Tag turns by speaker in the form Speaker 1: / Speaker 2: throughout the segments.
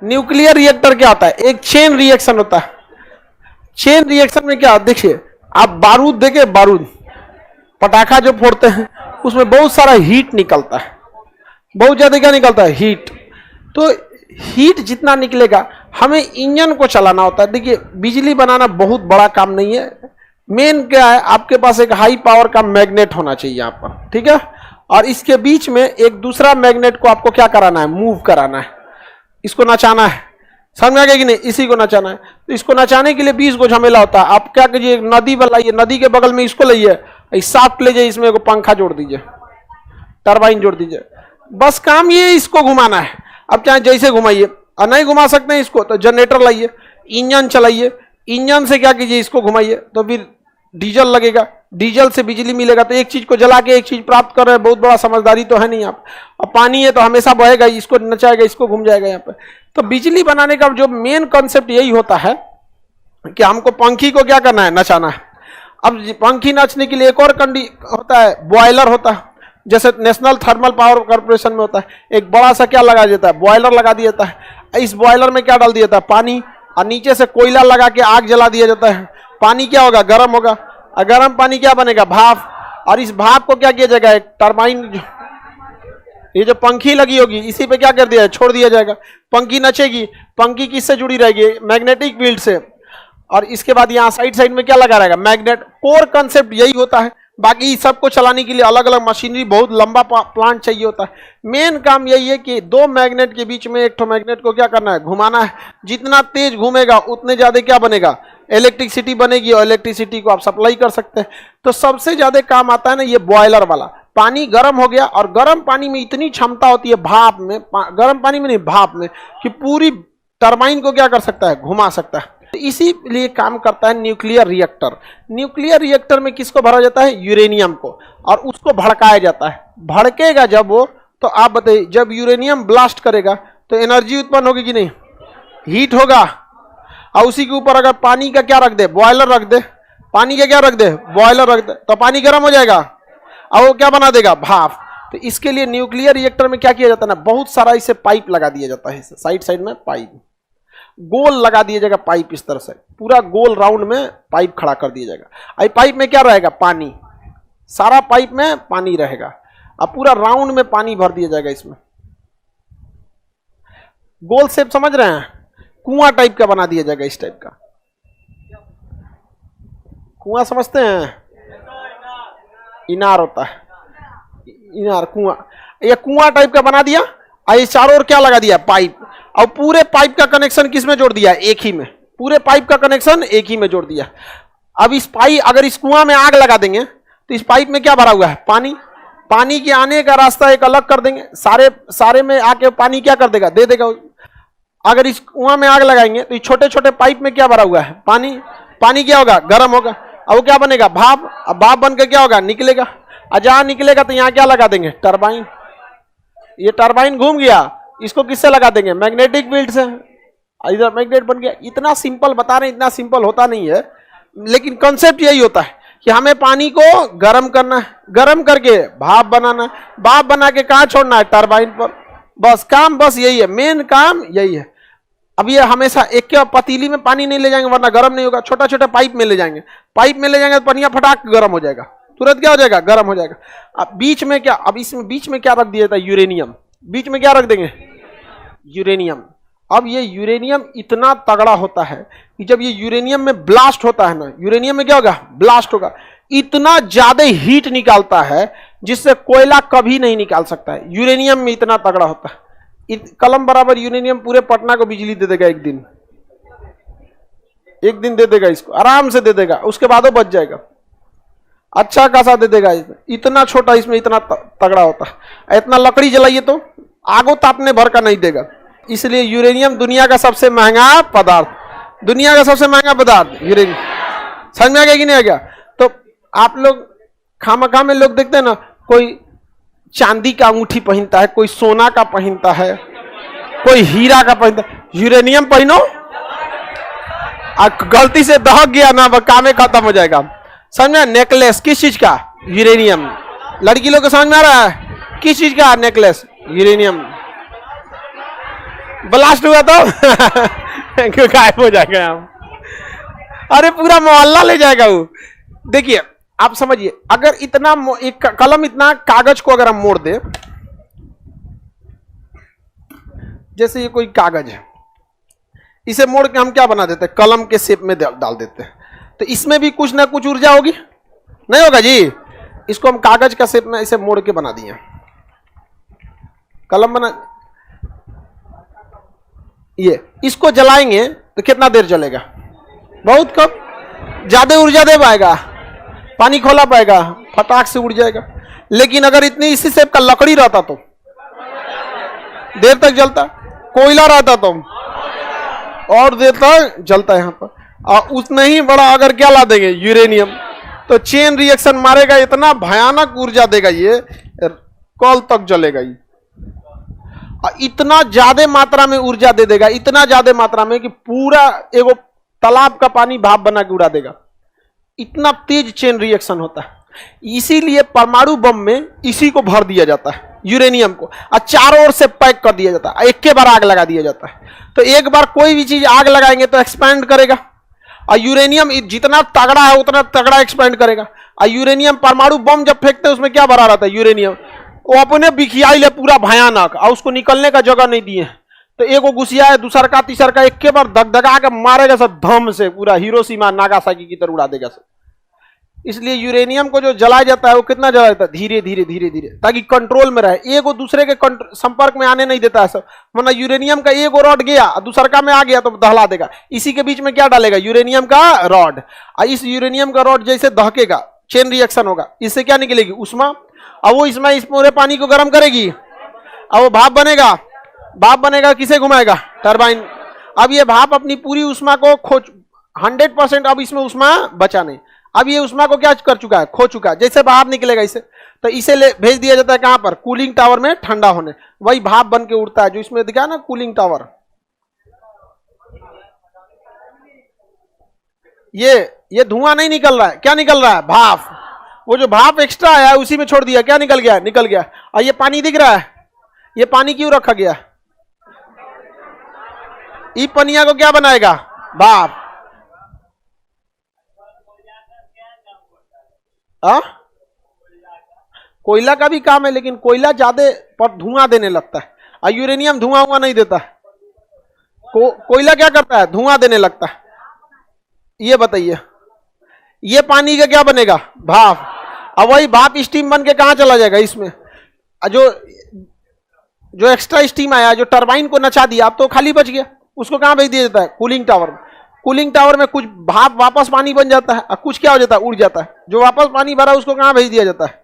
Speaker 1: Nuclear reactor क्या होता है? एक चेन रिएक्शन होता है। चेन रिएक्शन में क्या, देखिए आप बारूद देखे, बारूद पटाखा जो फोड़ते हैं उसमें बहुत सारा हीट निकलता है, बहुत ज्यादा क्या निकलता है? हीट। तो हीट जितना निकलेगा, हमें इंजन को चलाना होता है। देखिए बिजली बनाना बहुत बड़ा काम नहीं है, मेन क्या है, आपके पास एक हाई पावर का मैग्नेट होना चाहिए यहाँ पर, ठीक है। और इसके बीच में एक दूसरा मैग्नेट को आपको क्या कराना है? मूव कराना है, इसको नचाना है। समझ में आ गया कि नहीं? इसी को नचाना है। तो इसको नचाने के लिए 20 को झमेला होता है। आप क्या कीजिए, नदी बनाइए, नदी के बगल में इसको लाइए, साफ्ट ले जाइए, इसमें एक पंखा जोड़ दीजिए, टरबाइन जोड़ दीजिए, बस काम ये इसको घुमाना है। अब चाहे जैसे घुमाइए, और नहीं घुमा सकते हैं इसको तो जनरेटर लाइए, इंजन चलाइए, इंजन से क्या कीजिए, इसको घुमाइए, तो फिर डीजल लगेगा, डीजल से बिजली मिलेगा। तो एक चीज को जला के एक चीज प्राप्त कर रहे हैं, बहुत बड़ा समझदारी तो है नहीं आप। और पानी है तो हमेशा बहेगा, इसको नचाएगा, इसको घूम जाएगा यहाँ पे। तो बिजली बनाने का जो मेन कॉन्सेप्ट यही होता है कि हमको पंखी को क्या करना है? नचाना है। अब पंखी नाचने के लिए एक और होता है, बॉयलर होता है, जैसे नेशनल थर्मल पावर कॉर्पोरेशन में होता है, एक बड़ा सा क्या लगा देता है? बॉयलर लगा दिया जाता है। इस बॉयलर में क्या डाल दिया जाता है? पानी, और नीचे से कोयला लगा के आग जला दिया जाता है। पानी क्या होगा? गर्म होगा, और गर्म पानी क्या बनेगा? भाप। और इस भाप को क्या किया जाएगा? एक टरबाइन, ये जो पंखी लगी होगी इसी पे क्या कर दिया है? छोड़ दिया जाएगा। पंखी नचेगी, पंखी किससे जुड़ी रहेगी? मैग्नेटिक फील्ड से। और इसके बाद यहाँ साइड साइड में क्या लगा रहेगा? मैग्नेट। कोर कंसेप्ट यही होता है। बाकी सबको चलाने के लिए अलग अलग मशीनरी, बहुत लंबा प्लांट चाहिए होता है। मेन काम यही है कि दो मैग्नेट के बीच में एक तो मैग्नेट को क्या करना है? घुमाना है। जितना तेज घूमेगा उतने ज्यादा क्या बनेगा? इलेक्ट्रिसिटी बनेगी, और इलेक्ट्रिसिटी को आप सप्लाई कर सकते हैं। तो सबसे ज्यादा काम आता है ना ये बॉयलर वाला। पानी गर्म हो गया, और गर्म पानी में इतनी क्षमता होती है, भाप में, गर्म पानी में नहीं, भाप में, कि पूरी टरबाइन को क्या कर सकता है? घुमा सकता है। तो इसीलिए काम करता है न्यूक्लियर रिएक्टर। न्यूक्लियर रिएक्टर में किसको भरा जाता है? यूरेनियम को, और उसको भड़काया जाता है। भड़केगा जब वो, तो आप बताइए, जब यूरेनियम ब्लास्ट करेगा तो एनर्जी उत्पन्न होगी कि नहीं? हीट होगा। और उसी के ऊपर अगर पानी का क्या रख दे? बॉयलर रख दे। पानी का क्या रख दे? बॉयलर रख दे, तो पानी गर्म हो जाएगा, और वो क्या बना देगा? भाप। तो इसके लिए न्यूक्लियर रिएक्टर में क्या किया जाता है ना, बहुत सारा इसे पाइप लगा दिया जाता है। साइड साइड में पाइप गोल लगा दिया जाएगा, पाइप इस तरह से पूरा गोल राउंड में पाइप खड़ा कर दिया जाएगा। आई पाइप में क्या रहेगा? पानी। सारा पाइप में पानी रहेगा, अब पूरा राउंड में पानी भर दिया जाएगा। इसमें गोल शेप समझ रहे हैं? कुआं टाइप का बना दिया जाएगा, इस टाइप का कुआं समझते हैं? इनार होता है, इनार, कुआं। ये कुआं टाइप का बना दिया, और ये चारों ओर क्या लगा दिया? पाइप। और पूरे पाइप का कनेक्शन किस में जोड़ दिया? एक ही में। पूरे पाइप का कनेक्शन एक ही में जोड़ दिया। अब इस पाइप, अगर इस कुआं में आग लगा देंगे तो इस पाइप में क्या भरा हुआ है? पानी। पानी के आने का रास्ता एक अलग कर देंगे, सारे में आके पानी क्या कर देगा? दे देगा। अगर इस कुआं में आग लगाएंगे तो इस छोटे छोटे पाइप में क्या भरा हुआ है? पानी। पानी क्या होगा? गर्म होगा, अब वो क्या बनेगा? भाप। अब भाप बनकर क्या होगा? निकलेगा। और जहां निकलेगा तो यहाँ क्या लगा देंगे? टरबाइन। ये टरबाइन घूम गया, इसको किससे लगा देंगे? मैग्नेटिक फील्ड से। इधर मैग्नेट बन गया। इतना सिंपल बता रहे हैं, इतना सिंपल होता नहीं है, लेकिन कॉन्सेप्ट यही होता है कि हमें पानी को गर्म करना है, गर्म करके भाप बनाना है, भाप बना के कहाँ छोड़ना है? टरबाइन पर। बस काम बस यही है, मेन काम यही है। अब ये हमेशा एक क्या पतीली में पानी नहीं ले जाएंगे वरना गर्म नहीं होगा, छोटा छोटा पाइप में ले जाएंगे। पाइप में ले जाएंगे तो पनिया फटाक गर्म हो जाएगा, तुरंत क्या हो जाएगा? गर्म हो जाएगा। अब बीच में क्या, अब इसमें बीच में क्या रख दिया जाता है? यूरेनियम। बीच में क्या रख देंगे? यूरेनियम। अब ये यूरेनियम इतना तगड़ा होता है कि जब ये यूरेनियम में ब्लास्ट होता है ना, यूरेनियम में क्या होगा? ब्लास्ट होगा। इतना ज्यादा हीट निकालता है जिससे कोयला कभी नहीं निकाल सकता है। यूरेनियम में इतना तगड़ा होता है। कलम बराबर यूरेनियम पूरे पटना को बिजली दे देगा एक दिन। एक दिन दे देगा, इसको आराम से दे देगा, उसके बाद वो बच जाएगा। अच्छा खासा दे देगा। इतना छोटा इसमें इतना तगड़ा होता है। इतना लकड़ी जलाइए तो आगो तापने भर का नहीं देगा। इसलिए यूरेनियम दुनिया का सबसे महंगा पदार्थ, दुनिया का सबसे महंगा पदार्थ यूरेनियम। समझ में आ गया कि नहीं आ गया? तो आप लोग खामखा में लोग देखते हैं ना, कोई चांदी का अंगूठी पहनता है, कोई सोना का पहनता है, कोई हीरा का पहनता है। यूरेनियम पहनो, गलती से दहक गया ना, काम खत्म हो जाएगा। समझ में? नेकलेस किस चीज का? यूरेनियम। लड़की लोग को समझ में आ रहा है? किस चीज का नेकलेस? यूरेनियम। ब्लास्ट हुआ तो क्यों गायब हो जाएगा हम? अरे पूरा मोहल्ला ले जाएगा वो। देखिए आप समझिए, अगर इतना एक कलम इतना कागज को अगर हम मोड़ दे, जैसे ये कोई कागज है, इसे मोड़ के हम क्या बना देते हैं, कलम के शेप में डाल देते हैं, तो इसमें भी कुछ ना कुछ ऊर्जा होगी, नहीं होगा जी? इसको हम कागज का शेप में इसे मोड़ के बना दिए, कलम बना, ये इसको जलाएंगे तो कितना देर चलेगा? बहुत कम, ज्यादा ऊर्जा दे पाएगा, पानी खोला पाएगा, फटाक से उड़ जाएगा। लेकिन अगर इतनी इसी शेप का लकड़ी रहता तो देर तक जलता, कोयला रहता तो और देर तक जलता। यहाँ पर और उतना ही बड़ा अगर क्या ला देंगे, यूरेनियम, तो चेन रिएक्शन मारेगा, इतना भयानक ऊर्जा देगा, ये कल तक जलेगा ये, और इतना ज्यादा मात्रा में ऊर्जा दे देगा, इतना ज्यादा मात्रा में कि पूरा एगो तालाब का पानी भाप बना के उड़ा देगा। इतना तेज चेन रिएक्शन होता है। इसीलिए परमाणु बम में इसी को भर दिया जाता है, यूरेनियम को, और चारों ओर से पैक कर दिया जाता है, एक के बार आग लगा दिया जाता है। तो एक बार कोई भी चीज आग लगाएंगे तो एक्सपैंड करेगा, और यूरेनियम जितना तगड़ा है उतना तगड़ा एक्सपैंड करेगा। और यूरेनियम परमाणु बम जब फेंकते हैं उसमें क्या भरा रहता है, यूरेनियम, वो अपने बिखियाई ले पूरा भयानक, और उसको निकलने का जगह नहीं दिए। तो एगो घुसिया है, दूसर का तीसर का, एक के बार दगदगा के मारेगा सब, धम से पूरा हिरोशिमा नागासाकी की तरह उड़ा देगा सब। इसलिए यूरेनियम को जो जलाया जाता है वो कितना जलाया जाता है, धीरे धीरे धीरे धीरे, ताकि कंट्रोल में रहे, एक दूसरे के संपर्क में आने नहीं देता है सब। वरना यूरेनियम का एक रॉड गया और दूसर का में आ गया तो दहला देगा। इसी के बीच में क्या डालेगा, यूरेनियम का रॉड, और इस यूरेनियम का रॉड जैसे दहकेगा, चेन रिएक्शन होगा, इससे क्या निकलेगी, उष्मा, और वो इसमें इस पूरे पानी को गर्म करेगी, और वो भाप बनेगा। भाप बनेगा, किसे घुमाएगा, टरबाइन। अब ये भाप अपनी पूरी उष्मा को 100%, अब इसमें उष्मा बचा नहीं, अब ये उष्मा को क्या कर चुका है, खो चुका है। जैसे बाहर निकलेगा इसे, तो इसे भेज दिया जाता है कहां पर, कूलिंग टावर में ठंडा होने, वही भाप बन के उड़ता है, जो इसमें दिखा ना कूलिंग टावर। ये धुआं नहीं निकल रहा है, क्या निकल रहा है, भाप। वो जो भाप एक्स्ट्रा आया है उसी में छोड़ दिया, क्या निकल गया, निकल गया। और ये पानी दिख रहा है, ये पानी क्यों रखा गया, ये पनिया को क्या बनाएगा, भाप। कोयला का भी काम है, लेकिन कोयला ज्यादा पर धुआं देने लगता है, और यूरेनियम धुआं हुआ नहीं देता है। कोयला क्या करता है, धुआं देने लगता है। ये बताइए, ये पानी का क्या बनेगा, भाप। अब वही भाप स्टीम बन के कहां चला जाएगा, इसमें जो एक्स्ट्रा स्टीम आया, जो टरबाइन को नचा दिया, अब तो खाली बच गया, उसको कहां भेज दिया जाता है, कूलिंग टावर में। कूलिंग टावर में कुछ भाप वापस पानी बन जाता है, और कुछ क्या हो जाता है, उड़ जाता है। जो वापस पानी भरा उसको कहां भेज दिया जाता है,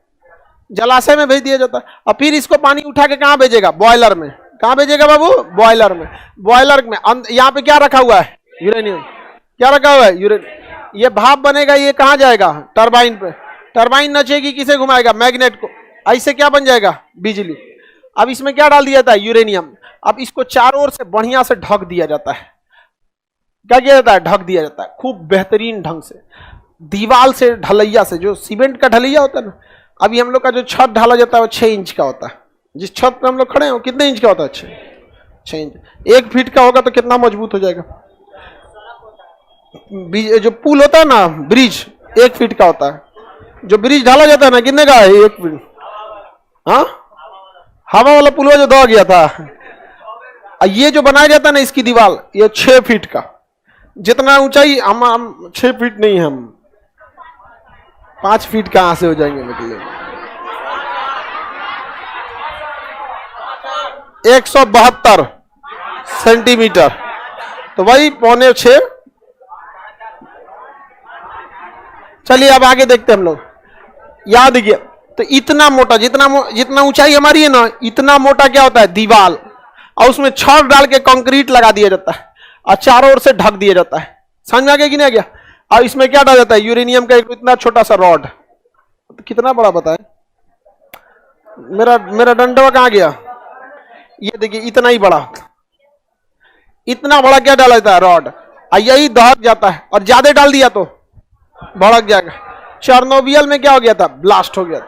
Speaker 1: जलाशय में भेज दिया जाता है। और फिर इसको पानी उठा के कहां भेजेगा, बॉयलर में। कहां भेजेगा बाबू, बॉयलर में। बॉयलर में यहाँ पे क्या रखा हुआ है, यूरेनियम। क्या रखा हुआ है, यूरेनियम। ये भाप बनेगा, ये कहां जाएगा, टरबाइन पे। टरबाइन नचेगी, किसे घुमाएगा, मैग्नेट को। ऐसे क्या बन जाएगा, बिजली। अब इसमें क्या डाल दिया जाता है, यूरेनियम। अब इसको चारों ओर से बढ़िया से ढक दिया जाता है। क्या किया जाता है, ढक दिया जाता है खूब बेहतरीन ढंग से, दीवार से, ढलैया से, जो सीमेंट का ढलैया होता है ना। अभी हम लोग का जो छत ढाला जाता है वो 6 इंच का होता है। जिस छत पे हम लोग खड़े हैं वो कितने इंच का होता है, 6 इंच। 1 फीट का होगा तो कितना मजबूत हो जाएगा। जो पुल होता है ना, ब्रिज, 1 फीट का होता है। जो ब्रिज ढाला जाता है ना, कितने का है, 1 फीट। हाँ, हवा वाला पुल जो दो गया था। ये जो बनाया जाता है ना, इसकी दीवार, ये 6 फीट का। जितना ऊंचाई हम 6 फीट नहीं, हम 5 फीट कहां से हो जाएंगे निकले। 172 सेंटीमीटर, तो वही 6.25। चलिए अब आगे देखते हैं हम लोग। याद देखिए, तो इतना मोटा, जितना ऊंचाई हमारी है ना, इतना मोटा क्या होता है, दीवार। और उसमें छड़ डाल के कंक्रीट लगा दिया जाता है, और चारों ओर से ढक दिया जाता है। समझ में आ गया कि नहीं आ गया। और इसमें क्या डाला जाता है, यूरेनियम का एक इतना छोटा सा रॉड। तो कितना बड़ा बताए, मेरा डंडा कहां गया। ये देखिए, इतना ही बड़ा, इतना बड़ा क्या डाला जाता है, रॉड। और यही दहक जाता है, और ज्यादा डाल दिया तो भड़क जाएगा। चेरनोबिल में क्या हो गया था, ब्लास्ट हो गया।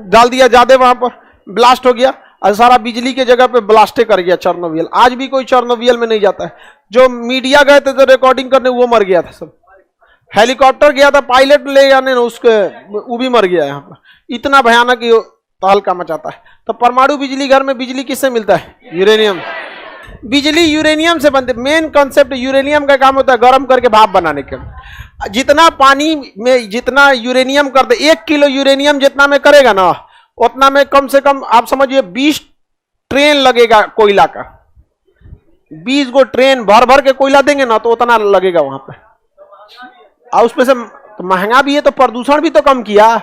Speaker 1: डाल दिया ज्यादा, वहां पर ब्लास्ट हो गया, और सारा बिजली के जगह पे ब्लास्टे कर गया चेरनोबिल। आज भी कोई चेरनोबिल में नहीं जाता है। जो मीडिया गए थे तो रिकॉर्डिंग करने, वो मर गया था सब। हेलीकॉप्टर गया था पायलट ले जाने, उसके वो भी मर गया। यहाँ पर इतना भयानक ये तहलका मचाता है। तो परमाणु बिजली घर में बिजली किससे मिलता है? यूरेनियम। बिजली यूरेनियम से बनती। मेन कॉन्सेप्ट यूरेनियम का काम होता है गर्म करके भाप बनाने का। जितना पानी में जितना यूरेनियम कर दे, 1 किलो यूरेनियम जितना में करेगा ना, उतना में कम से कम आप समझिए 20 ट्रेन लगेगा कोयला का। 20 गो ट्रेन भर भर के कोयला देंगे ना तो उतना लगेगा वहां पे। और उसमें से तो महंगा भी है तो प्रदूषण भी तो कम किया।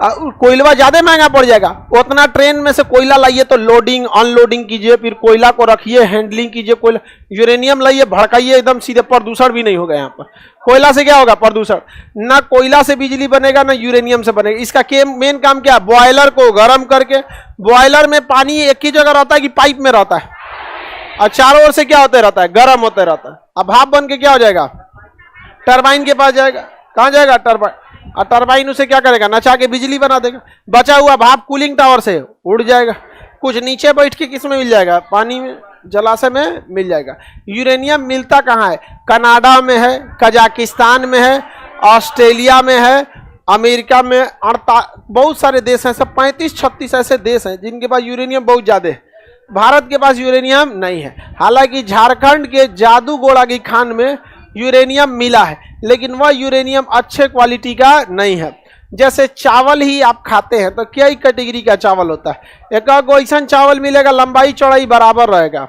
Speaker 1: कोयला ज्यादा महंगा पड़ जाएगा। उतना ट्रेन में से कोयला लाइए तो लोडिंग अनलोडिंग कीजिए, फिर कोयला को रखिए, हैंडलिंग कीजिए। कोयला यूरेनियम लाइए, भड़काइए, एकदम सीधे प्रदूषण भी नहीं होगा। यहाँ पर कोयला से क्या होगा? प्रदूषण। ना कोयला से बिजली बनेगा ना यूरेनियम से बनेगा। इसका मेन काम क्या है? बॉयलर को गर्म करके, बॉयलर में पानी एक ही जगह रहता है कि पाइप में रहता है, और चारों ओर से क्या होते रहता है? गर्म होते रहता है। अब भाप बन के क्या हो जाएगा? टरबाइन के पास जाएगा। कहां जाएगा? टरबाइन। और टरबाइन उसे क्या करेगा? नचा के बिजली बना देगा। बचा हुआ भाप कूलिंग टावर से उड़ जाएगा। कुछ नीचे बैठ के किस में मिल जाएगा? पानी में, जलाशय में मिल जाएगा। यूरेनियम मिलता कहाँ है? कनाडा में है, कजाकिस्तान में है, ऑस्ट्रेलिया में है, अमेरिका में, बहुत सारे देश हैं। सब 35-36 ऐसे देश हैं जिनके पास यूरेनियम बहुत ज्यादा है। भारत के पास यूरेनियम नहीं है। हालांकि झारखंड के जादूगोड़ा की खान में यूरेनियम मिला है, लेकिन वह यूरेनियम अच्छे क्वालिटी का नहीं है। जैसे चावल ही आप खाते हैं तो कई कैटेगरी का चावल होता है। एक ऐसा चावल मिलेगा लंबाई चौड़ाई बराबर रहेगा,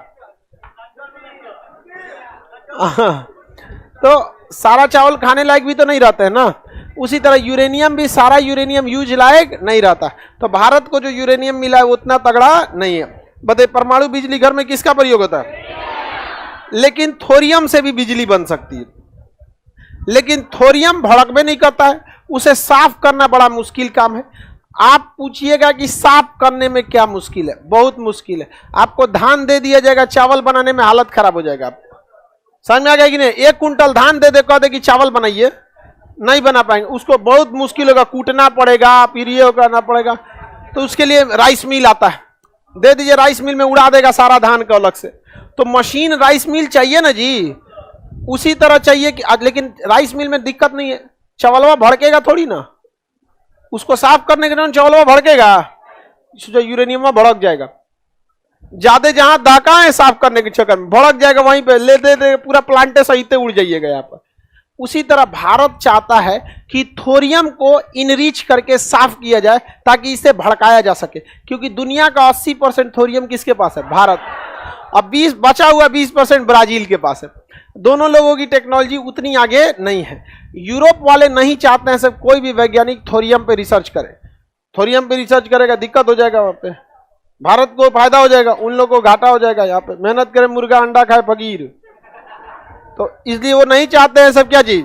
Speaker 1: तो सारा चावल खाने लायक भी तो नहीं रहता है ना। उसी तरह यूरेनियम भी सारा यूरेनियम यूज लायक नहीं रहता। तो भारत को जो यूरेनियम मिला है उतना तगड़ा नहीं है। बताइए परमाणु बिजली घर में किसका प्रयोग होता है? लेकिन थोरियम से भी बिजली बन सकती है, लेकिन थोरियम भड़क में नहीं करता है। उसे साफ करना बड़ा मुश्किल काम है। आप पूछिएगा कि साफ करने में क्या मुश्किल है? बहुत मुश्किल है। आपको धान दे दिया जाएगा, चावल बनाने में हालत खराब हो जाएगा। आपको समझ में आ गया कि नहीं? 1 कुंटल धान दे दे, कह दे कि चावल बनाइए, नहीं बना पाएंगे। उसको बहुत मुश्किल होगा, कूटना पड़ेगा, फिर ये करना पड़ेगा। तो उसके लिए राइस मिल आता है, दे दीजिए, राइस मिल में उड़ा देगा सारा धान का अलग से। तो मशीन राइस मिल चाहिए ना जी, उसी तरह चाहिए कि, लेकिन राइस मिल में दिक्कत नहीं है, चावलवा भड़केगा थोड़ी ना। उसको साफ करने के लिए चावलवा भड़केगा, जो यूरेनियम भड़क जाएगा। ज्यादा जहां दाका है साफ करने के चक्कर में भड़क जाएगा, वहीं पे ले दे पूरा प्लांटे सहित उड़ जाइएगा यहाँ पर। उसी तरह भारत चाहता है कि थोरियम को इनरिच करके साफ किया जाए ताकि इसे भड़काया जा सके, क्योंकि दुनिया का 80% थोरियम किसके पास है? भारत। अब 20 बचा हुआ 20% ब्राजील के पास है। दोनों लोगों की टेक्नोलॉजी उतनी आगे नहीं है। यूरोप वाले नहीं चाहते हैं सब कोई भी वैज्ञानिक थोरियम पे रिसर्च करे। थोरियम पे रिसर्च करेगा दिक्कत हो जाएगा, वहां पे भारत को फायदा हो जाएगा, उन लोगों को घाटा हो जाएगा। यहाँ पे मेहनत करे मुर्गा अंडा खाए फकीर, तो इसलिए वो नहीं चाहते हैं सब क्या चीज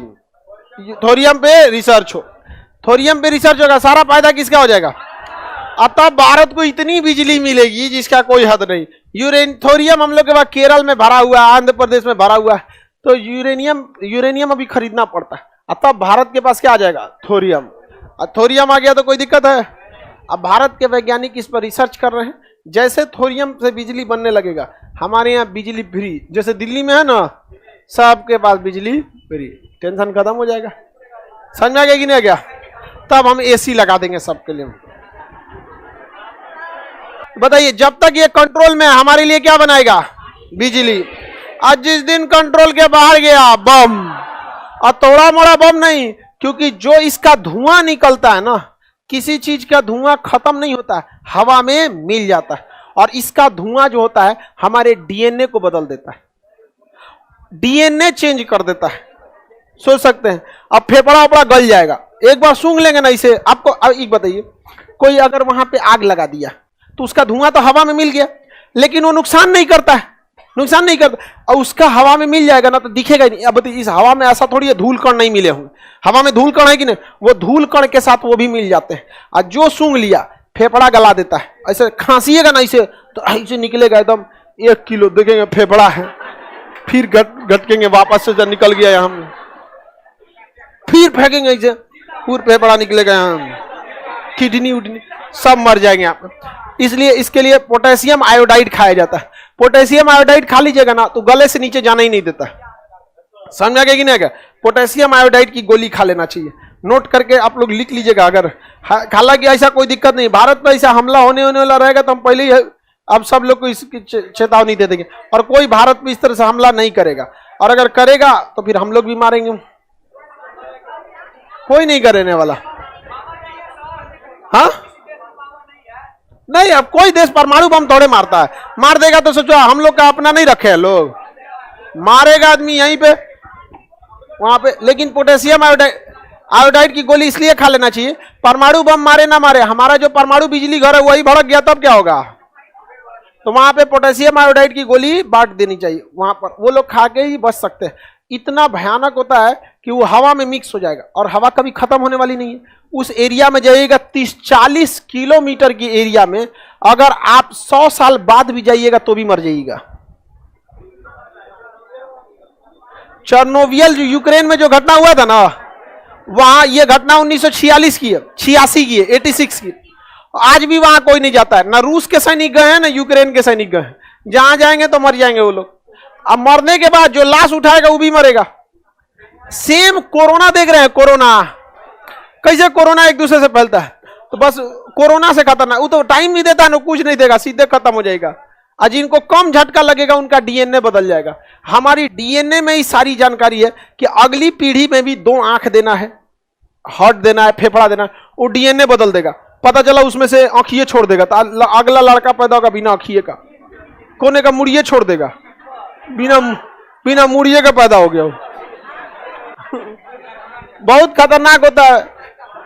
Speaker 1: थोरियम पे रिसर्च हो। थोरियम पे रिसर्च होगा, सारा फायदा किसका हो जाएगा? अतः भारत को इतनी बिजली मिलेगी जिसका कोई हद नहीं। थोरियम हम लोग के पास केरल में भरा हुआ है, आंध्र प्रदेश में भरा हुआ है, तो यूरेनियम अभी खरीदना पड़ता है। अतः भारत के पास क्या आ जाएगा? थोरियम। और थोरियम आ गया तो कोई दिक्कत है? अब भारत के वैज्ञानिक इस पर रिसर्च कर रहे हैं। जैसे थोरियम से बिजली बनने लगेगा, हमारे यहाँ बिजली फ्री, जैसे दिल्ली में है ना, सबके पास बिजली फ्री, टेंशन खत्म हो जाएगा। समझ में आ गया कि नहीं आ गया? तब हम एसी लगा देंगे सबके लिए। बताइए, जब तक ये कंट्रोल में है हमारे लिए क्या बनाएगा? बिजली। आज जिस दिन कंट्रोल के बाहर गया, बम। और थोड़ा मोड़ा बम नहीं, क्योंकि जो इसका धुआं निकलता है ना, किसी चीज का धुआं खत्म नहीं होता है, हवा में मिल जाता है। और इसका धुआं जो होता है हमारे डीएनए को बदल देता है, डीएनए चेंज कर देता है। सोच सकते हैं, अब फेफड़ा वफड़ा गल जाएगा, एक बार सूंघ लेंगे ना इसे। आपको अब एक बताइए, कोई अगर वहां पे आग लगा दिया तो उसका धुआं तो हवा में मिल गया, लेकिन वो नुकसान नहीं करता है, नुकसान नहीं करता। और उसका हवा में मिल जाएगा ना तो दिखेगा ही नहीं। अब इस हवा में ऐसा थोड़ी है धूल कण नहीं मिले होंगे, हवा में धूल कण है कि नहीं, वो धूल कण के साथ वो भी मिल जाते हैं। और जो सूंघ लिया फेफड़ा गला देता है। ऐसे खांसीएगा ना इसे तो ऐसे निकलेगा एकदम 1 किलो, देखेंगे फेफड़ा है, फिर गटकेंगे वापस से, जब निकल गया यहाँ फिर फेंकेंगे ऐसे, पूरा फेफड़ा निकलेगा यहाँ। किडनी उडनी सब मर जाएंगे आप। इसलिए इसके लिए पोटेशियम आयोडाइड खाया जाता है। पोटेशियम आयोडाइड खा लीजिएगा ना तो गले से नीचे जाना ही नहीं देता। समझा गया कि नहीं क्या? पोटेशियम आयोडाइड की गोली खा लेना चाहिए। नोट करके आप लोग लिख लीजिएगा। अगर हालांकि ऐसा कोई दिक्कत नहीं, भारत में ऐसा हमला होने वाला रहेगा तो हम पहले ही अब सब लोग को इसकी चेतावनी दे देंगे और कोई भारत में इस तरह से हमला नहीं करेगा। और अगर करेगा तो फिर हम लोग भी मारेंगे। कोई नहीं करने वाला। हाँ नहीं, अब कोई देश परमाणु बम थोड़े मारता है। मार देगा तो सोचो हम लोग का अपना नहीं रखे हैं लोग, मारेगा आदमी यहीं पे वहां पे। लेकिन पोटेशियम आयोडाइड की गोली इसलिए खा लेना चाहिए, परमाणु बम मारे ना मारे, हमारा जो परमाणु बिजली घर है वही भड़क गया तब क्या होगा? तो वहां पे पोटेशियम आयोडाइड की गोली बांट देनी चाहिए। वहां पर वो लोग खा के ही बच सकते हैं। इतना भयानक होता है कि वो हवा में मिक्स हो जाएगा और हवा कभी खत्म होने वाली नहीं है। उस एरिया में जाइएगा 30-40 किलोमीटर की एरिया में, अगर आप 100 साल बाद भी जाइएगा तो भी मर जाइएगा। चेर्नोबिल जो यूक्रेन में जो घटना हुआ था ना, वहां ये घटना 1946 की है, 86 की है, 86 की। आज भी वहां कोई नहीं जाता है, ना रूस के सैनिक गए हैं ना यूक्रेन के सैनिक गए हैं। जहां जाएंगे तो मर जाएंगे वो लोग। अब मरने के बाद जो लाश उठाएगा वो भी मरेगा। सेम कोरोना देख रहे हैं, कोरोना कैसे कोरोना एक दूसरे से फैलता है। तो बस कोरोना से खतरनाक, वो तो टाइम नहीं देता ना, कुछ नहीं देगा, सीधे खत्म हो जाएगा। और जिनको कम झटका लगेगा उनका डीएनए बदल जाएगा। हमारी डीएनए में ही सारी जानकारी है कि अगली पीढ़ी में भी 2 आंख देना है, हार्ट देना है, फेफड़ा देना है, वो डीएनए बदल देगा। पता चला उसमें से आंखिए छोड़ देगा तो अगला लड़का पैदा होगा बिना आंखिए का, कोने का मुड़िए छोड़ देगा, बिना मुड़िए का पैदा हो गया वो। बहुत खतरनाक होता है।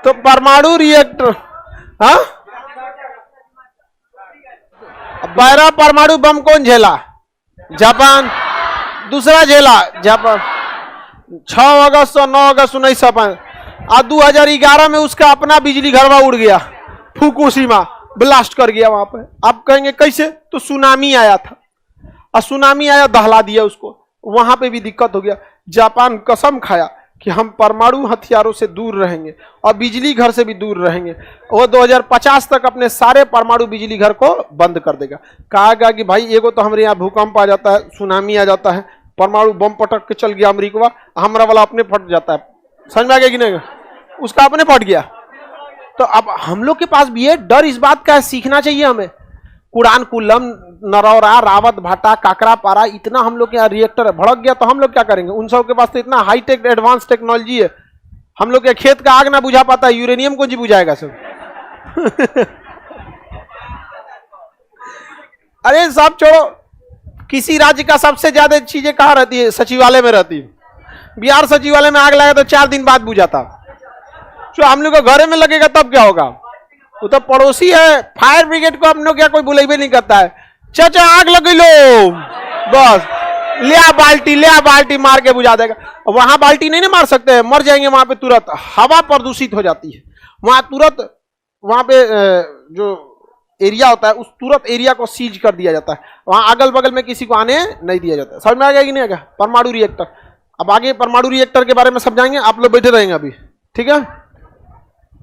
Speaker 1: तो परमाणु रिएक्टर, हाँ, पहला परमाणु बम कौन झेला? जापान। दूसरा झेला जापान 6 अगस्त और 9 अगस्त 1905। और 2011 में उसका अपना बिजली घरवा उड़ गया, फुकुशिमा ब्लास्ट कर गया वहां पे। आप कहेंगे कैसे? तो सुनामी आया था और सुनामी आया दहला दिया उसको, वहां पे भी दिक्कत हो गया। जापान कसम खाया कि हम परमाणु हथियारों से दूर रहेंगे और बिजली घर से भी दूर रहेंगे। वो 2050 तक अपने सारे परमाणु बिजली घर को बंद कर देगा। कहा गया कि भाई एगो तो हमारे यहाँ भूकंप आ जाता है, सुनामी आ जाता है, परमाणु बम पटक के चल गया अमेरिका, हमारा वाला अपने फट जाता है। समझ में आ गया कि नहीं? उसका अपने फट गया। तो अब हम लोग के पास भी है डर इस बात का है, सीखना चाहिए हमें। कुरान कुल्लम, नरौरा, रावत भाटा, काकरा पारा, इतना हम लोग के यहाँ रिएक्टर है। भड़क गया तो हम लोग क्या करेंगे? उन सब के पास तो इतना हाईटेक एडवांस टेक्नोलॉजी है, हम लोग के खेत का आग ना बुझा पाता है, यूरेनियम को जी बुझाएगा सब। अरे सब छोड़ो, किसी राज्य का सबसे ज्यादा चीजें कहाँ रहती है? सचिवालय में रहती है। बिहार सचिवालय में आग लगा तो 4 दिन बाद बुझाता। जो हम लोग को घरे में लगेगा तब क्या होगा? वो तो पड़ोसी है, फायर ब्रिगेड को हम लोग क्या कोई बुलाइबे नहीं करता है। चाचा आग लग लो, बस ले बाल्टी मार के बुझा देगा। वहां बाल्टी नहीं ना मार सकते हैं, मर जाएंगे वहां पे तुरंत। हवा प्रदूषित हो जाती है वहां तुरंत। वहां पे जो एरिया होता है उस तुरंत एरिया को सीज कर दिया जाता है। वहां अगल बगल में किसी को आने नहीं दिया जाता है। समझ में आ गया कि नहीं आ गया? परमाणु रिएक्टर। अब आगे परमाणु रिएक्टर के बारे में समझाएंगे, आप लोग बैठे रहेंगे अभी, ठीक है?